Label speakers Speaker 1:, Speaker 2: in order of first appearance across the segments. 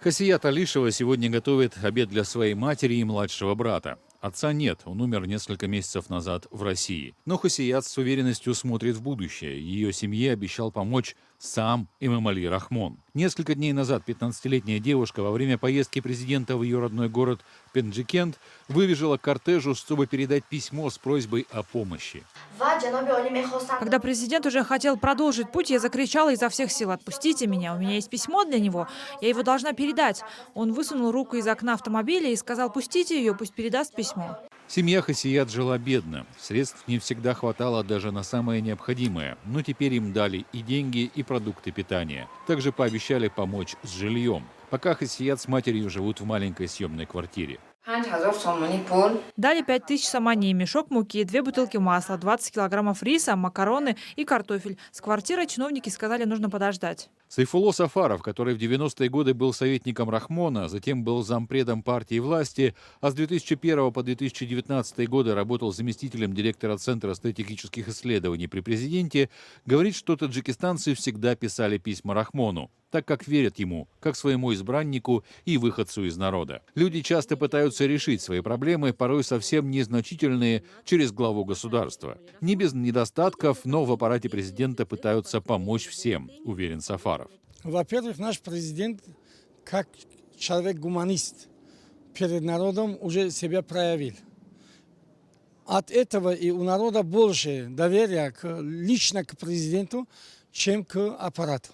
Speaker 1: Хасият Алишева сегодня готовит обед для своей матери и младшего брата. Отца нет, он умер несколько месяцев назад в России. Но Хасият с уверенностью смотрит в будущее. Ее семье обещал помочь сам Эмомали Рахмон. Несколько дней назад 15-летняя девушка во время поездки президента в ее родной город Пенджикент выбежала к кортежу, чтобы передать письмо с просьбой о помощи.
Speaker 2: Когда президент уже хотел продолжить путь, я закричала изо всех сил: «Отпустите меня, у меня есть письмо для него, я его должна передать». Он высунул руку из окна автомобиля и сказал: «Пустите ее, пусть передаст письмо».
Speaker 1: Семья Хасият жила бедно. Средств не всегда хватало даже на самое необходимое. Но теперь им дали и деньги, и продукты питания. Также пообещали помочь с жильем. Пока Хасият с матерью живут в маленькой съемной квартире.
Speaker 2: Дали 5000 сомани, мешок муки, 2 бутылки масла, 20 килограммов риса, макароны и картофель. С квартирой чиновники сказали, нужно подождать.
Speaker 1: Сайфулло Сафаров, который в 90-е годы был советником Рахмона, затем был зампредом партии власти, а с 2001 по 2019 годы работал заместителем директора Центра стратегических исследований при президенте, говорит, что таджикистанцы всегда писали письма Рахмону, так как верят ему, как своему избраннику и выходцу из народа. Люди часто пытаются решить свои проблемы, порой совсем незначительные, через главу государства. Не без недостатков, но в аппарате президента пытаются помочь всем, уверен Сафаров.
Speaker 3: Во-первых, наш президент, как человек-гуманист, перед народом уже себя проявил. От этого и у народа больше доверия лично к президенту, чем к аппарату.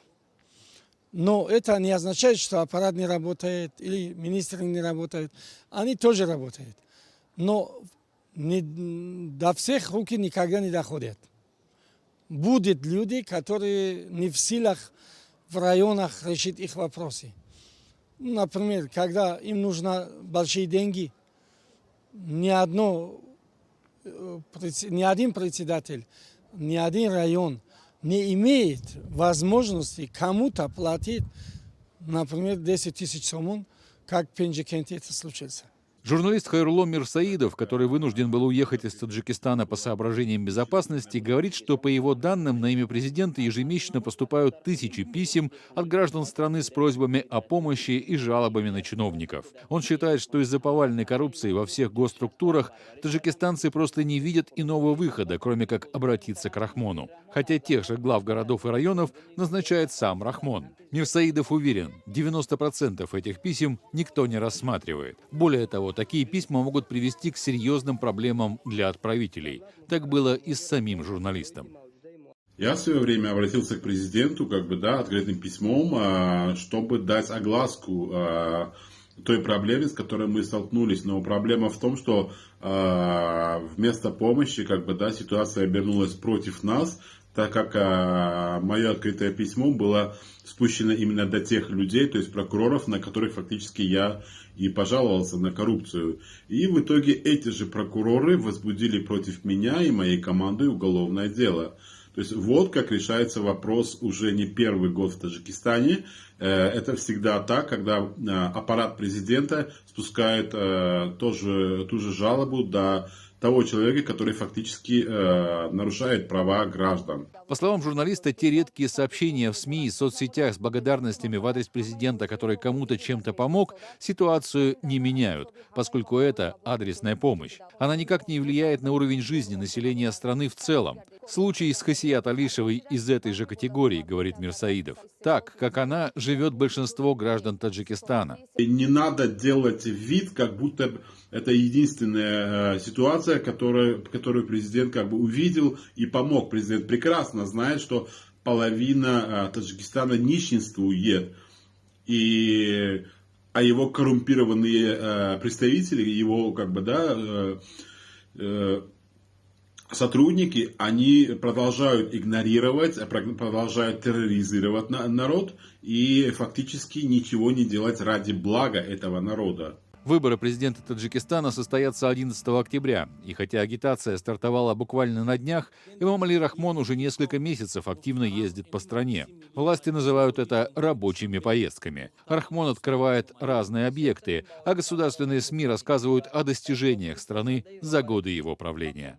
Speaker 3: Но это не означает, что аппарат не работает или министры не работают. Они тоже работают. Но до всех руки никогда не доходят. Будут люди, которые не в силах в районах решить их вопросы. Например, когда им нужны большие деньги, ни один председатель, ни один район не имеет возможности кому-то платить, например, 10 000 сомон, как в Пенджикенте это случилось.
Speaker 1: Журналист Хайрулло Мирсаидов, который вынужден был уехать из Таджикистана по соображениям безопасности, говорит, что по его данным на имя президента ежемесячно поступают тысячи писем от граждан страны с просьбами о помощи и жалобами на чиновников. Он считает, что из-за повальной коррупции во всех госструктурах таджикистанцы просто не видят иного выхода, кроме как обратиться к Рахмону. Хотя тех же глав городов и районов назначает сам Рахмон. Мирсаидов уверен, 90% этих писем никто не рассматривает. Более того, такие письма могут привести к серьезным проблемам для отправителей. Так было и с самим журналистом.
Speaker 4: Я в свое время обратился к президенту, открытым письмом, чтобы дать огласку той проблеме, с которой мы столкнулись. Но проблема в том, что вместо помощи, ситуация обернулась против нас, так как мое открытое письмо было спущено именно до тех людей, то есть прокуроров, на которых фактически я и пожаловался на коррупцию. И в итоге эти же прокуроры возбудили против меня и моей команды уголовное дело. То есть вот как решается вопрос уже не первый год в Таджикистане. Это всегда так, когда аппарат президента спускает ту же жалобу до того человека, который фактически нарушает права граждан.
Speaker 1: По словам журналиста, те редкие сообщения в СМИ и соцсетях с благодарностями в адрес президента, который кому-то чем-то помог, ситуацию не меняют, поскольку это адресная помощь. Она никак не влияет на уровень жизни населения страны в целом. Случай с Хасият Алишевой из этой же категории, говорит Мирсаидов. Так, как она, живет большинство граждан Таджикистана.
Speaker 4: Не надо делать вид, как будто это единственная ситуация, которую президент увидел и помог. Президент прекрасно знает, что половина Таджикистана нищенствует. А его коррумпированные представители, его сотрудники, они продолжают игнорировать, продолжают терроризировать народ и фактически ничего не делать ради блага этого народа.
Speaker 1: Выборы президента Таджикистана состоятся 11 октября. И хотя агитация стартовала буквально на днях, Эмомали Рахмон уже несколько месяцев активно ездит по стране. Власти называют это рабочими поездками. Рахмон открывает разные объекты, а государственные СМИ рассказывают о достижениях страны за годы его правления.